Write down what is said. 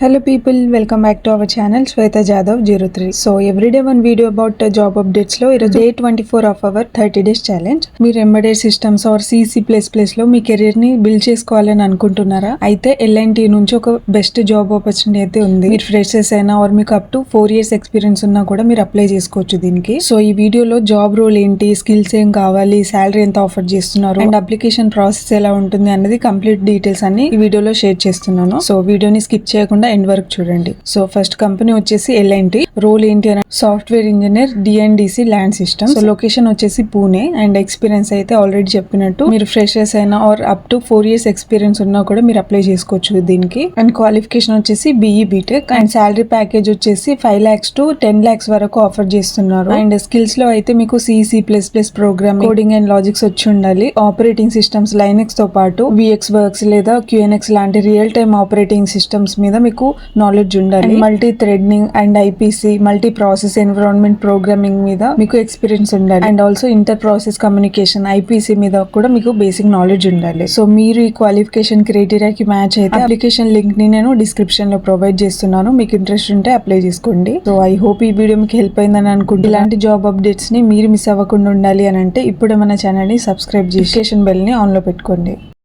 Hello people, welcome back to our channel Shweta Jadhav 03. So everyday one video about job updates లో ఈరోజు day 24 of our 30 days challenge. మీరు embedded systems are C++ లో మీ career ని build చేసుకోవాలని అనుకుంటున్నారా? అయితే L&T నుంచి ఒక బెస్ట్ జాబ్ ఆపర్చునిటీ అయితే ఉంది. మీరు ఫ్రెషర్స్ అయినా ఆర్ మీకు అప్ టు 4 years ఎక్స్పీరియన్స్ ఉన్నా కూడా మీరు అప్లై చేసుకోవచ్చు దీనికి. సో ఈ వీడియోలో జాబ్ రోల్ ఏంటి, స్కిల్స్ ఏం కావాలి, సాలరీ ఎంత ఆఫర్ చేస్తున్నారు అండ్ అప్లికేషన్ ప్రాసెస్ ఎలా ఉంటుంది అన్నది కంప్లీట్ డీటెయిల్స్ అన్ని ఈ వీడియోలో షేర్ చేస్తున్నాను. సో వీడియోని స్కిప్ చేయకుండా ఎండ్ వరకు చూడండి. సో ఫస్ట్ కంపెనీ వచ్చేసి L&T. రోల్ ఏంటి అని software engineer DNDC land system. So location వచ్చేసి పూణే అండ్ ఎక్స్పీరియన్స్ అయితే ఆల్రెడీ చెప్పినట్టు మీరు ఫ్రెషర్స్ అయినా or up to 4 years experience ఉన్నా కూడా మీరు అప్లై చేసుకోవచ్చు దీనికి. అండ్ క్వాలిఫికేషన్ వచ్చేసి BE BTech and salary package వచ్చేసి 5 lakhs to 10 lakhs వరకు ఆఫర్ చేస్తున్నారు. అండ్ స్కిల్స్ లో అయితే మీకు C++ programming, coding and logics వచ్చి ఉండాలి. ఆపరేటింగ్ సిస్టమ్స్ లైనక్స్ తో పాటు VX వర్క్స్ లేదా QNX లాంటి రియల్ టైమ్ ఆపరేటింగ్ సిస్టమ్స్ మీద మీకు నాలెడ్జ్ ఉండాలి. Multi threading and IPC multi process environment programming మీద మీకు ఎక్స్పీరియన్స్ ఉండాలి. And also inter process communication IPC మీద కూడా మీకు బేసిక్ నాలెడ్జ్ ఉండాలి. సో మీరు ఈ క్వాలిఫికేషన్ క్రైటీరియాకి మ్యాచ్ అయితే అప్లికేషన్ లింక్ ని నేను డిస్క్రిప్షన్ లో ప్రొవైడ్ చేస్తున్నాను. మీకు ఇంట్రెస్ట్ ఉంటే అప్లై చేసుకోండి. సో ఐ హోప్ ఈ వీడియో మీకు హెల్ప్ అయిందని అనుకుంటే ఇలాంటి జాబ్ అప్డేట్స్ ని మీరు మిస్ అవ్వకుండా ఉండాలి అని అంటే ఇప్పుడు మన ఛానల్ ని సబ్స్క్రైబ్ చేసి నోటిఫికేషన్ బెల్ ని ఆన్ లో పెట్టుకోండి.